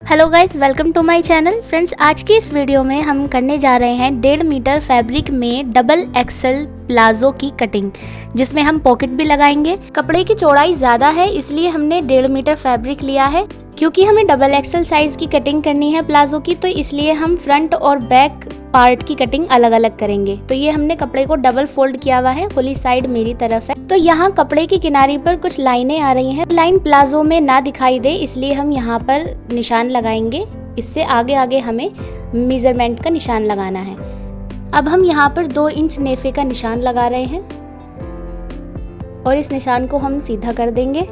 Hello guys, welcome to my channel. Friends, आज की इस वीडियो में हम करने जा रहे हैं 1.5 मीटर फैब्रिक में डबल एक्सल प्लाजो की कटिंग, जिसमें हम पॉकेट भी लगाएंगे। कपड़े की चौड़ाई ज़्यादा है, इसलिए हमने 1.5 मीटर फैब्रिक लिया है। क्योंकि हमें डबल एक्सल साइज की कटिंग करनी है प्लाजो की, तो इसलिए हम फ्रंट और बैक पार्ट की कटिंग अलग अलग करेंगे। तो ये हमने कपड़े को डबल फोल्ड किया हुआ है, खुली साइड मेरी तरफ है। तो यहाँ कपड़े की किनारी पर कुछ लाइनें आ रही हैं। लाइन प्लाजो में ना दिखाई दे, इसलिए हम यहाँ पर निशान लगाएंगे। इससे आगे आगे हमें मेजरमेंट का निशान लगाना है। अब हम यहाँ पर 2 इंच नेफे का निशान लगा रहे हैं और इस निशान को हम सीधा कर देंगे।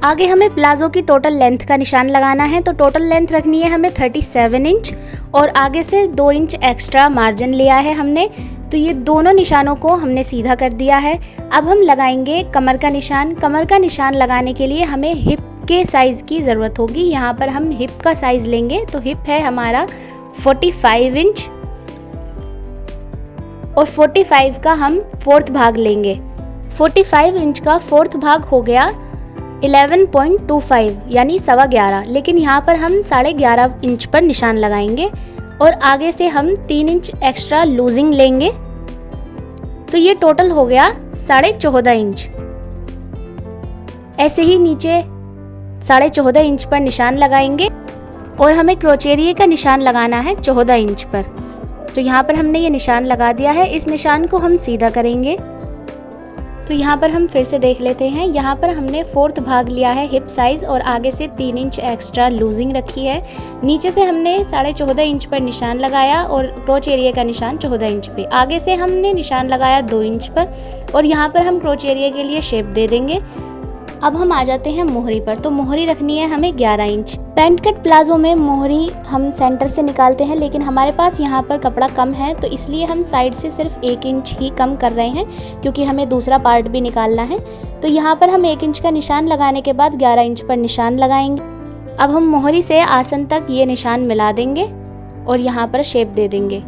आगे हमें प्लाजो की टोटल लेंथ का निशान लगाना है। तो टोटल लेंथ रखनी है हमें 37 इंच और आगे से 2 इंच एक्स्ट्रा मार्जिन लिया है हमने। तो ये दोनों निशानों को हमने सीधा कर दिया है। अब हम लगाएंगे कमर का निशान। कमर का निशान लगाने के लिए हमें हिप के साइज की ज़रूरत होगी। यहाँ पर हम हिप का साइज लेंगे। तो हिप है हमारा 45 इंच और 45 का हम 4th भाग लेंगे। 45 इंच का 4th भाग हो गया 11.25 यानी 11.25। लेकिन यहाँ पर हम 11.5 इंच पर निशान लगाएंगे और आगे से हम 3 इंच एक्स्ट्रा लूजिंग लेंगे। तो ये टोटल हो गया 14.5 इंच। ऐसे ही नीचे 14.5 इंच पर निशान लगाएंगे और हमें क्रोचेरिए का निशान लगाना है 14 इंच पर। तो यहाँ पर हमने ये निशान लगा दिया है। इस निशान को हम सीधा करेंगे। तो यहाँ पर हम फिर से देख लेते हैं। यहाँ पर हमने 4th भाग लिया है हिप साइज और आगे से 3 इंच एक्स्ट्रा लूजिंग रखी है। नीचे से हमने 14.5 इंच पर निशान लगाया और क्रोच एरिया का निशान 14 इंच पे। आगे से हमने निशान लगाया 2 इंच पर और यहाँ पर हम क्रोच एरिया के लिए शेप दे देंगे। अब हम आ जाते हैं मोहरी पर। तो मोहरी रखनी है हमें 11 इंच। पैंट कट प्लाजो में मोहरी हम सेंटर से निकालते हैं, लेकिन हमारे पास यहाँ पर कपड़ा कम है, तो इसलिए हम साइड से सिर्फ 1 इंच ही कम कर रहे हैं, क्योंकि हमें दूसरा पार्ट भी निकालना है। तो यहाँ पर हम 1 इंच का निशान लगाने के बाद 11 इंच पर निशान लगाएंगे। अब हम मोहरी से आसन तक ये निशान मिला देंगे और यहाँ पर शेप दे देंगे।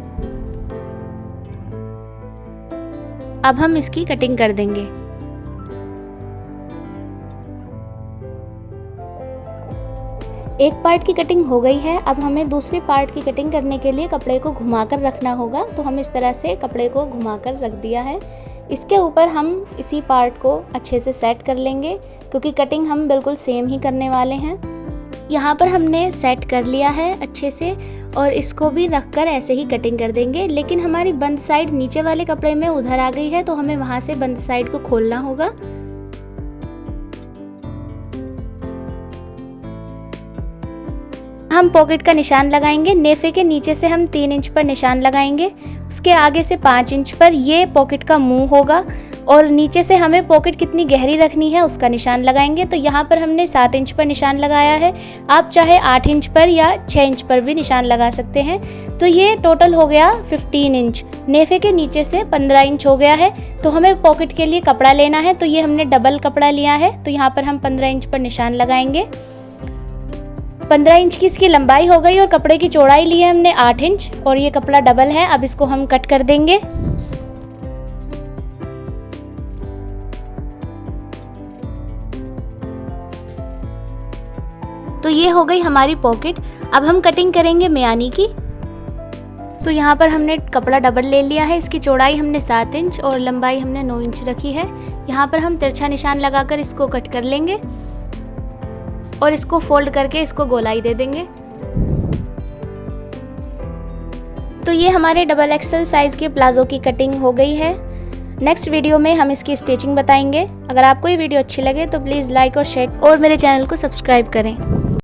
अब हम इसकी कटिंग कर देंगे। एक पार्ट की कटिंग हो गई है। अब हमें दूसरे पार्ट की कटिंग करने के लिए कपड़े को घुमाकर रखना होगा। तो हम इस तरह से कपड़े को घुमाकर रख दिया है। इसके ऊपर हम इसी पार्ट को अच्छे से सेट कर लेंगे, क्योंकि कटिंग हम बिल्कुल सेम ही करने वाले हैं। यहाँ पर हमने सेट कर लिया है अच्छे से और इसको भी रखकर ऐसे ही कटिंग कर देंगे। लेकिन हमारी बंद साइड नीचे वाले कपड़े में उधर आ गई है, तो हमें वहाँ से बंद साइड को खोलना होगा। हम पॉकेट का निशान लगाएंगे। नेफे के नीचे से हम 3 इंच पर निशान लगाएंगे। उसके आगे से 5 इंच पर ये पॉकेट का मुंह होगा और नीचे से हमें पॉकेट कितनी गहरी रखनी है उसका निशान लगाएंगे। तो यहाँ पर हमने 7 इंच पर निशान लगाया है। आप चाहे 8 इंच पर या 6 इंच पर भी निशान लगा सकते हैं। तो ये टोटल हो गया 15 इंच। नेफे के नीचे से 15 इंच हो गया है। तो हमें पॉकेट के लिए कपड़ा लेना है। तो ये हमने डबल कपड़ा लिया है। तो यहाँ पर हम 15 इंच पर निशान लगाएंगे। 15 इंच की इसकी लंबाई हो गई और कपड़े की चौड़ाई ली है हमने 8 इंच और ये कपड़ा डबल है। अब इसको हम कट कर देंगे। तो ये हो गई हमारी पॉकेट। अब हम कटिंग करेंगे मियानी की। तो यहाँ पर हमने कपड़ा डबल ले लिया है। इसकी चौड़ाई हमने 7 इंच और लंबाई हमने 9 इंच रखी है। यहाँ पर हम तिरछा निशान लगाकर इसको कट कर लेंगे और इसको फोल्ड करके इसको गोलाई दे देंगे। तो ये हमारे डबल एक्सल साइज के प्लाजो की कटिंग हो गई है। नेक्स्ट वीडियो में हम इसकी स्टिचिंग बताएंगे। अगर आपको ये वीडियो अच्छी लगे तो प्लीज़ लाइक और शेयर और मेरे चैनल को सब्सक्राइब करें।